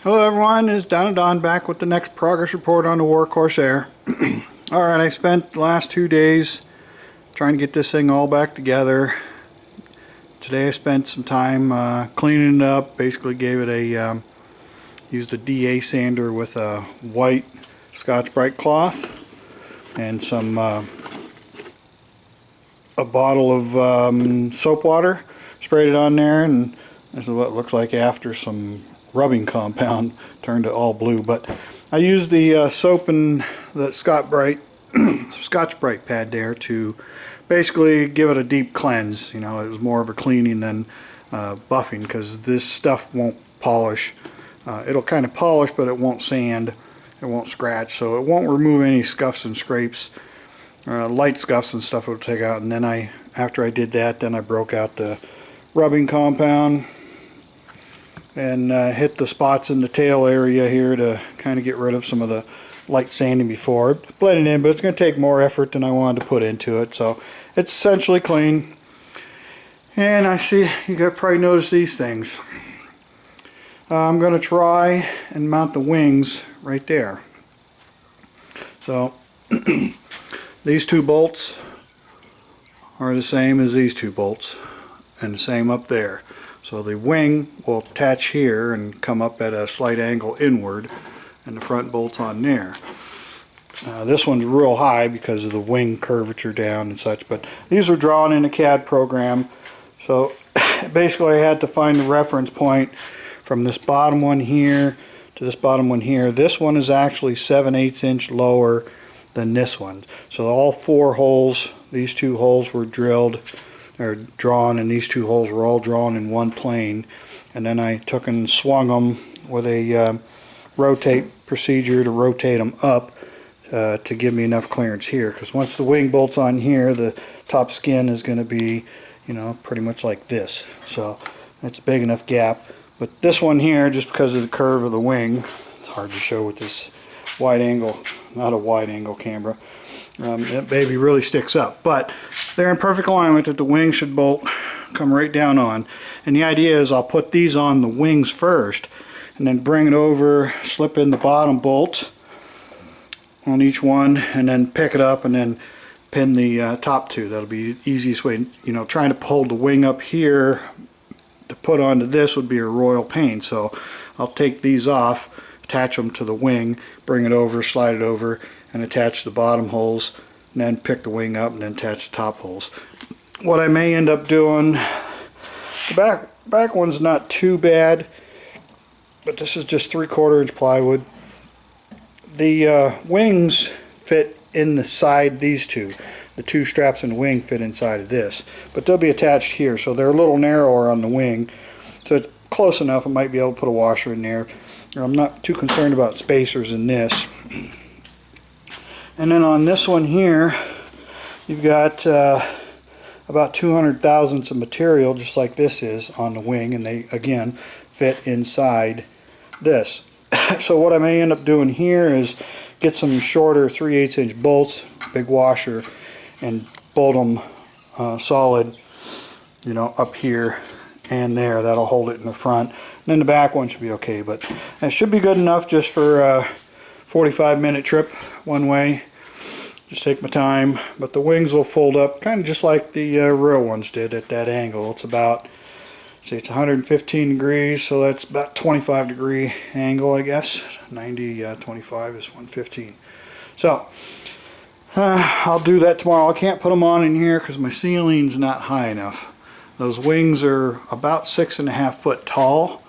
Hello everyone, it's Don and Don back with the next progress report on the War Corsair. Alright, I spent the last 2 days trying to get this thing all back together. Today I spent some time cleaning it up, basically gave it a, used a DA sander with a white Scotch-Brite cloth and some, a bottle of soap water, sprayed it on there, and this is what it looks like after some rubbing compound turned it all blue. But I used the soap and the Scotch-Brite pad there to basically give it a deep cleanse. You know, it was more of a cleaning than buffing, because this stuff won't polish. It'll kind of polish, but it won't sand, it won't scratch, so it won't remove any scuffs and scrapes. Light scuffs and stuff it'll take out. And then after I did that, then I broke out the rubbing compound and hit the spots in the tail area here to kind of get rid of some of the light sanding before. It blended in, but it's going to take more effort than I wanted to put into it. So it's essentially clean. And I see you got probably noticed these things. I'm going to try and mount the wings right there. So these two bolts are the same as these two bolts, and the same up there. So the wing will attach here and come up at a slight angle inward, and the front bolt's on there. This one's real high because of the wing curvature down and such, but these are drawn in a CAD program. So basically I had to find the reference point from this bottom one here to this bottom one here. This one is actually 7/8 inch lower than this one. So all 4 holes, these 2 holes were drilled or drawn, and these 2 holes were all drawn in one plane. And then I took and swung them with a rotate procedure to rotate them up to give me enough clearance here, because once the wing bolt's on here, the top skin is going to be, you know, pretty much like this. So it's a big enough gap. But this one here, just because of the curve of the wing, it's hard to show with this wide angle, not a wide angle camera, that baby really sticks up. But they're in perfect alignment that the wing should bolt come right down on. And the idea is I'll put these on the wings first, and then bring it over, slip in the bottom bolt on each one, and then pick it up and then pin the top 2. That'll be the easiest way. You know, trying to hold the wing up here to put onto this would be a royal pain. So I'll take these off, attach them to the wing, bring it over, slide it over, and attach the bottom holes, and then pick the wing up and then attach the top holes. What I may end up doing, the back one's not too bad, but this is just 3/4 inch plywood. The wings fit in the side, these two. The 2 straps in the wing fit inside of this, but they'll be attached here, so they're a little narrower on the wing. So it's close enough, I might be able to put a washer in there. I'm not too concerned about spacers in this. And then on this one here, you've got about 200 thousandths of material, just like this is on the wing, and they again fit inside this. So what I may end up doing here is get some shorter 3/8 inch bolts, big washer, and bolt them solid, you know, up here and there. That'll hold it in the front. And then the back one should be okay, but it should be good enough just for a 45-minute trip one way. Just take my time, but the wings will fold up kind of just like the real ones did at that angle. It's about, see, it's 115 degrees, so that's about 25-degree angle, I guess. 25 is 115. So I'll do that tomorrow. I can't put them on in here because my ceiling's not high enough. Those wings are about 6.5 foot tall,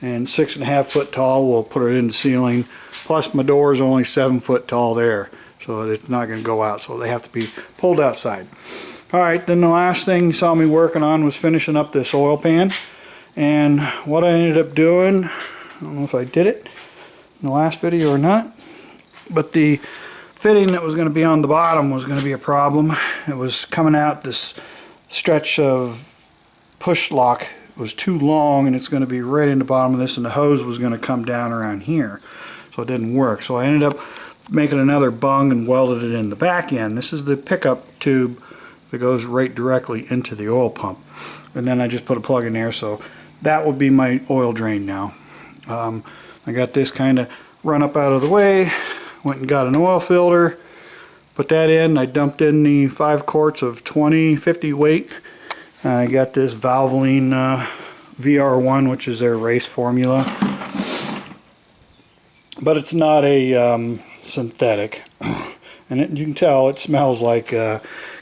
and 6.5 foot tall will put it in the ceiling. Plus my door is only 7 foot tall there, so it's not going to go out, so they have to be pulled outside. Alright, then the last thing you saw me working on was finishing up this oil pan. And what I ended up doing, I don't know if I did it in the last video or not, but the fitting that was going to be on the bottom was going to be a problem. It was coming out, this stretch of push lock was too long, and it's going to be right in the bottom of this, and the hose was going to come down around here, so it didn't work. So I ended up making another bung and welded it in the back end. This is the pickup tube that goes right directly into the oil pump, and then I just put a plug in there, so that will be my oil drain now. I got this kind of run up out of the way, went and got an oil filter, put that in. I dumped in the 5 quarts of 2050 weight. I got this Valvoline VR1, which is their race formula, but it's not a synthetic, and you can tell it smells like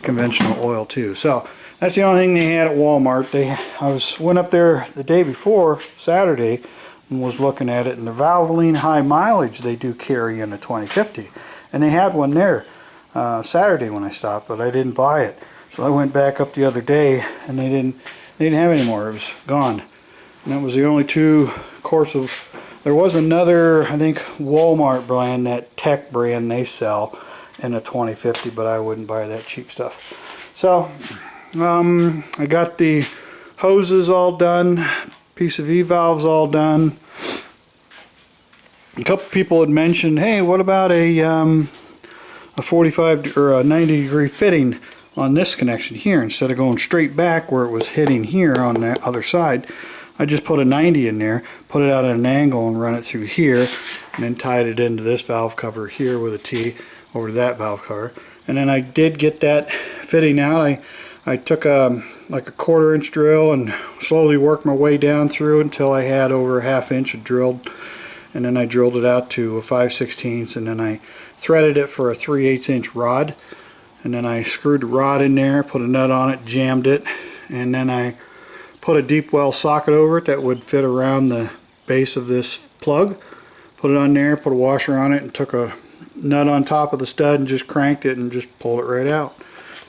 conventional oil too. So that's the only thing they had at Walmart. I went up there the day before, Saturday, and was looking at it, and the Valvoline high mileage they do carry in a 2050, and they had one there Saturday when I stopped, but I didn't buy it. So I went back up the other day, and they didn't have any more. It was gone, and that was the only 2 quarts of. There was another, I think, Walmart brand, that Tech brand they sell in a 2050, but I wouldn't buy that cheap stuff. So I got the hoses all done, PCV valves all done. A couple people had mentioned, hey, what about a 45 or a 90 degree fitting on this connection here instead of going straight back where it was hitting here on the other side. I just put a 90 in there, put it out at an angle and run it through here, and then tied it into this valve cover here with a T over to that valve cover. And then I did get that fitting out. I took like a 1/4 inch drill and slowly worked my way down through until I had over a 1/2 inch drilled, and then I drilled it out to a 5/16, and then I threaded it for a 3/8 inch rod, and then I screwed the rod in there, put a nut on it, jammed it, and then I put a deep well socket over it that would fit around the base of this plug, put it on there, put a washer on it, and took a nut on top of the stud and just cranked it and just pulled it right out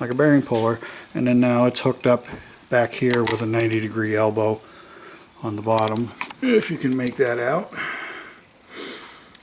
like a bearing puller. And then now it's hooked up back here with a 90 degree elbow on the bottom, if you can make that out.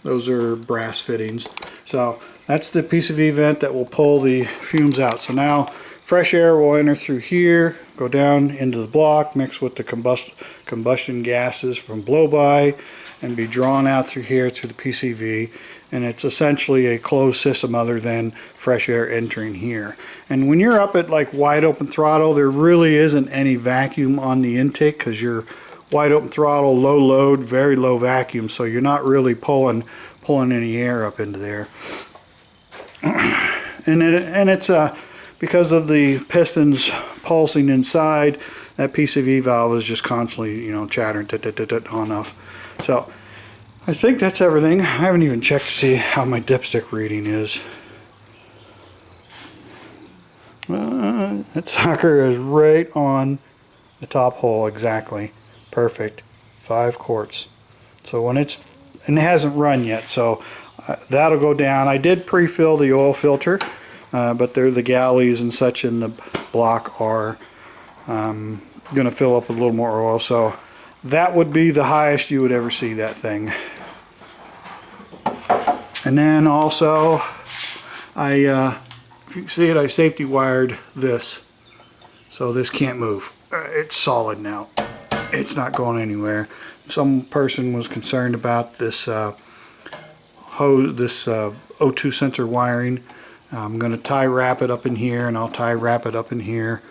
Those are brass fittings. So that's the PCV vent that will pull the fumes out. So now fresh air will enter through here, go down into the block, mix with the combustion gases from blow-by, and be drawn out through here to the PCV. And it's essentially a closed system other than fresh air entering here. And when you're up at like wide open throttle, there really isn't any vacuum on the intake because you're wide open throttle, low load, very low vacuum, so you're not really pulling any air up into there. And it's because of the pistons pulsing inside, that PCV valve is just constantly, chattering on off. So I think that's everything. I haven't even checked to see how my dipstick reading is. That sucker is right on the top hole exactly. Perfect. 5 quarts. So and it hasn't run yet, so that'll go down. I did pre-fill the oil filter, but the galleys and such in the block are going to fill up with a little more oil, so that would be the highest you would ever see that thing. And then also, if you can see it, I safety wired this, so this can't move. It's solid now. It's not going anywhere. Some person was concerned about this hose, this O2 sensor wiring. I'm going to tie wrap it up in here, and I'll tie wrap it up in here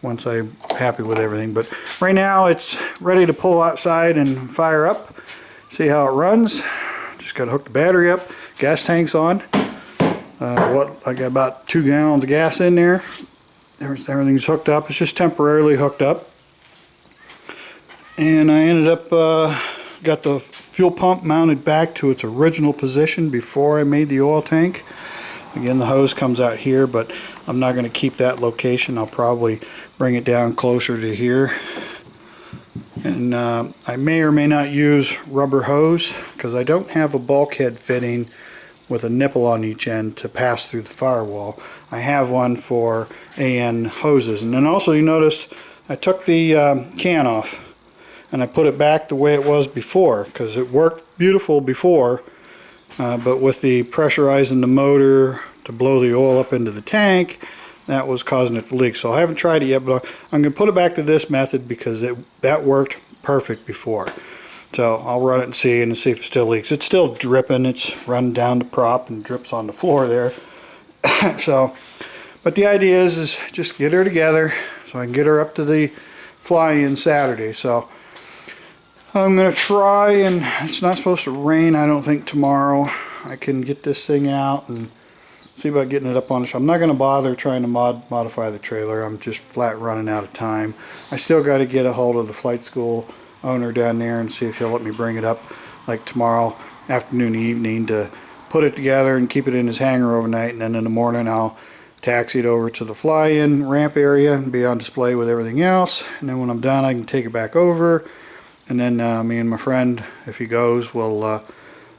once I'm happy with everything. But right now it's ready to pull outside and fire up. See how it runs. Just got to hook the battery up. Gas tank's on. I got about 2 gallons of gas in there. Everything's hooked up. It's just temporarily hooked up. And I ended up got the fuel pump mounted back to its original position before I made the oil tank. Again, the hose comes out here, but I'm not going to keep that location. I'll probably bring it down closer to here. And I may or may not use rubber hose because I don't have a bulkhead fitting with a nipple on each end to pass through the firewall. I have one for AN hoses. And then also you notice I took the can off and I put it back the way it was before because it worked beautiful before, but with the pressurizing the motor to blow the oil up into the tank, that was causing it to leak. So I haven't tried it yet, but I'm going to put it back to this method because that worked perfect before. So I'll run it and see if it still leaks. It's still dripping. It's run down the prop and drips on the floor there. So, but the idea is just get her together so I can get her up to the fly-in Saturday. So I'm going to try, and it's not supposed to rain, I don't think, tomorrow. I can get this thing out and see about getting it up on the shelf. I'm not going to bother trying to modify the trailer. I'm just flat running out of time. I still got to get a hold of the flight school owner down there and see if he'll let me bring it up like tomorrow afternoon, evening, to put it together and keep it in his hangar overnight, and then in the morning I'll taxi it over to the fly-in ramp area and be on display with everything else. And then when I'm done, I can take it back over, and then me and my friend, if he goes, will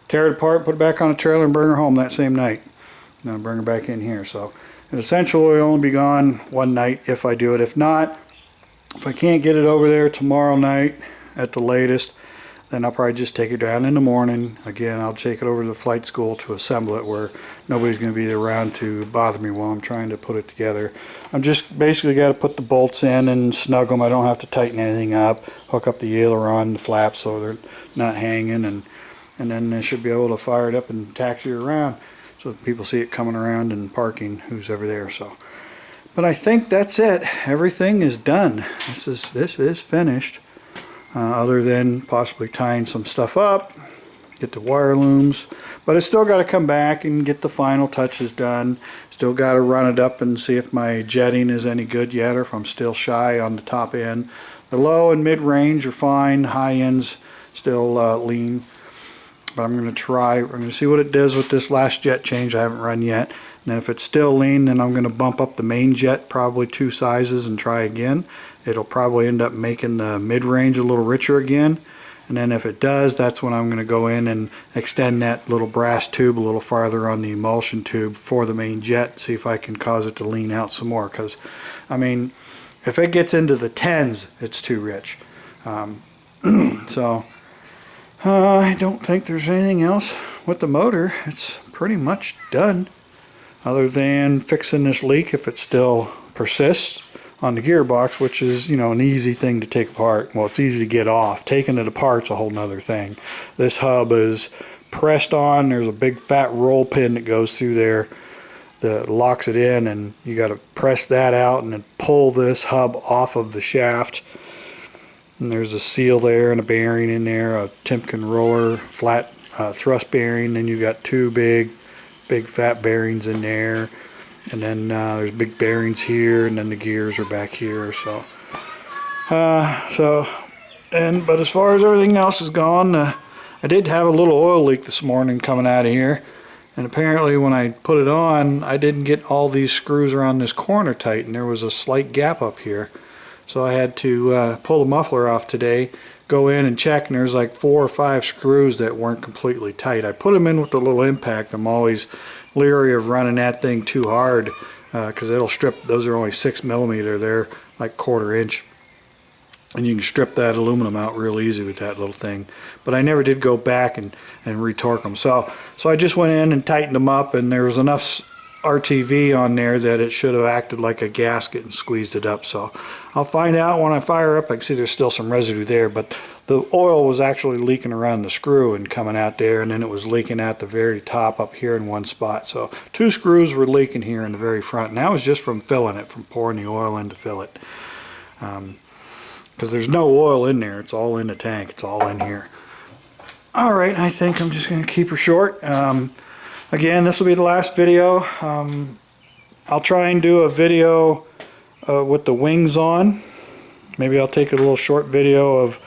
tear it apart, put it back on the trailer, and bring her home that same night. And then I'll bring her back in here. So it essentially will only be gone one night if I do it. If not, if I can't get it over there tomorrow night at the latest, then I'll probably just take it down in the morning. Again, I'll take it over to the flight school to assemble it where nobody's going to be around to bother me while I'm trying to put it together. I'm just basically got to put the bolts in and snug them. I don't have to tighten anything up. Hook up the aileron, the flaps, so they're not hanging, and then I should be able to fire it up and taxi it around so that people see it coming around and parking, who's ever there. So, but I think that's it. Everything is done. This is finished. Other than possibly tying some stuff up, get the wire looms, but I still got to come back and get the final touches done. Still got to run it up and see if my jetting is any good yet, or if I'm still shy on the top end. The low and mid range are fine, high ends still lean, but I'm going to try. I'm going to see what it does with this last jet change I haven't run yet. And then if it's still lean, then I'm going to bump up the main jet probably 2 sizes and try again. It'll probably end up making the mid-range a little richer again. And then if it does, that's when I'm going to go in and extend that little brass tube a little farther on the emulsion tube for the main jet, see if I can cause it to lean out some more. Because, I mean, if it gets into the 10s, it's too rich. So, I don't think there's anything else with the motor. It's pretty much done, other than fixing this leak if it still persists on the gearbox, which is, you know, an easy thing to take apart. Well, it's easy to get off. Taking it apart's a whole nother thing. This hub is pressed on. There's a big fat roll pin that goes through there that locks it in, and you got to press that out and then pull this hub off of the shaft. And there's a seal there and a bearing in there, a Timken roller flat thrust bearing. Then you got 2 big fat bearings in there. And then there's big bearings here, and then the gears are back here. So, but as far as everything else is gone, I did have a little oil leak this morning coming out of here, and apparently when I put it on, I didn't get all these screws around this corner tight, and there was a slight gap up here. So I had to pull the muffler off today, go in and check, and there's like 4 or 5 screws that weren't completely tight. I put them in with the little impact. I'm always leery of running that thing too hard because it'll strip. Those are only 6mm. They're like 1/4 inch, and you can strip that aluminum out real easy with that little thing. But I never did go back and retorque them. So I just went in and tightened them up, and there was enough RTV on there that it should have acted like a gasket and squeezed it up. So I'll find out when I fire up. I can see there's still some residue there, but the oil was actually leaking around the screw and coming out there, and then it was leaking at the very top up here in one spot. So 2 screws were leaking here in the very front, and that was just from filling it, from pouring the oil in to fill it. Because there's no oil in there. It's all in the tank. It's all in here. Alright, I think I'm just going to keep her short. Again, this will be the last video. I'll try and do a video with the wings on. Maybe I'll take a little short video of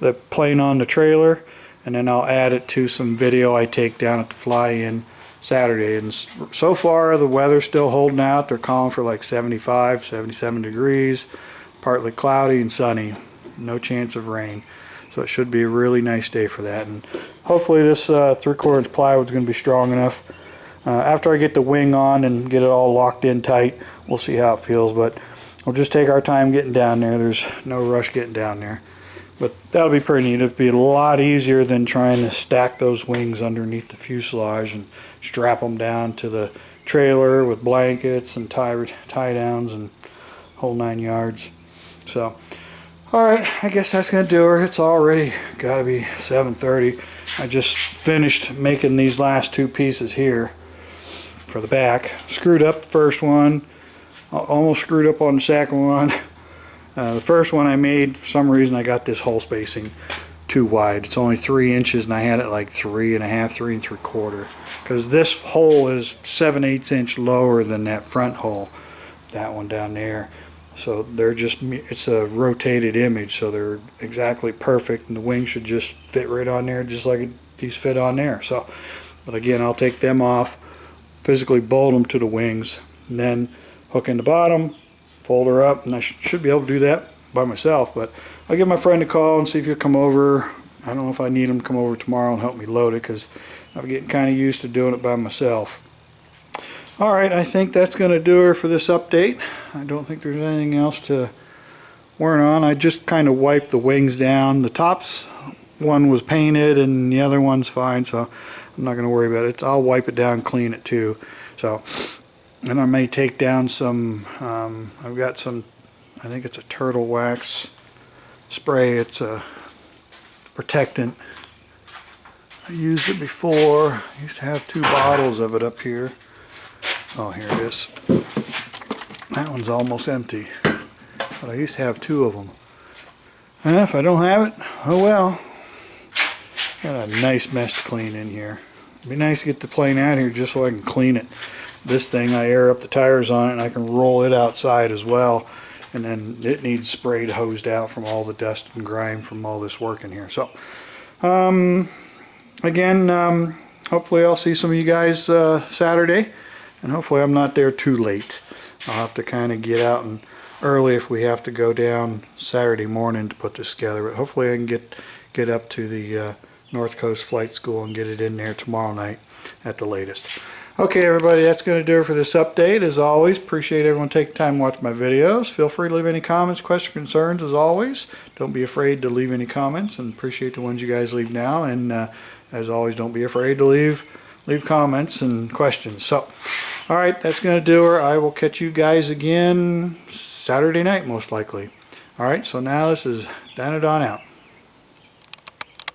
the plane on the trailer, and then I'll add it to some video I take down at the fly-in Saturday. And so far the weather's still holding out. They're calling for like 75, 77 degrees, partly cloudy and sunny, no chance of rain. So it should be a really nice day for that, and hopefully this 3/4 inch plywood is going to be strong enough. After I get the wing on and get it all locked in tight, we'll see how it feels, but we'll just take our time getting down there. There's no rush getting down there. But that'll be pretty neat. It'll be a lot easier than trying to stack those wings underneath the fuselage and strap them down to the trailer with blankets and tie downs and whole 9 yards. So, alright, I guess that's going to do her. It's already got to be 7:30. I just finished making these last 2 pieces here for the back. Screwed up the first one. Almost screwed up on the second one. The first one I made, for some reason I got this hole spacing too wide. It's only 3 inches, and I had it like 3.5, 3 3/4, because this hole is 7/8 inch lower than that front hole, that one down there. So they're just, it's a rotated image, so they're exactly perfect, and the wing should just fit right on there, just like these fit on there. So, but again, I'll take them off, physically bolt them to the wings, and then hook in the bottom, fold her up, and I should be able to do that by myself. But I'll give my friend a call and see if he'll come over. I don't know if I need him to come over tomorrow and help me load it, because I'm getting kind of used to doing it by myself. Alright, I think that's going to do her for this update. I don't think there's anything else to worry on. I just kind of wiped the wings down. The tops one was painted and the other one's fine, so I'm not going to worry about it. I'll wipe it down and clean it too. So, and I may take down some, I've got some, I think it's a turtle wax spray. It's a protectant. I used it before. I used to have 2 bottles of it up here. Oh, here it is. That one's almost empty, but I used to have 2 of them. If I don't have it, oh well. Got a nice mess to clean in here. It'd be nice to get the plane out here just so I can clean it. This thing, I air up the tires on it and I can roll it outside as well. And then it needs sprayed, hosed out from all the dust and grime from all this work in here. So, again, hopefully I'll see some of you guys Saturday. And hopefully I'm not there too late. I'll have to kind of get out and early if we have to go down Saturday morning to put this together. But hopefully I can get up to the North Coast Flight School and get it in there tomorrow night at the latest. Okay, everybody, that's going to do it for this update. As always, appreciate everyone taking time to watch my videos. Feel free to leave any comments, questions, concerns. As always, don't be afraid to leave any comments, and appreciate the ones you guys leave now. And as always, don't be afraid to leave comments and questions. So, all right, that's going to do her. I will catch you guys again Saturday night, most likely. All right, so now this is Danadon out.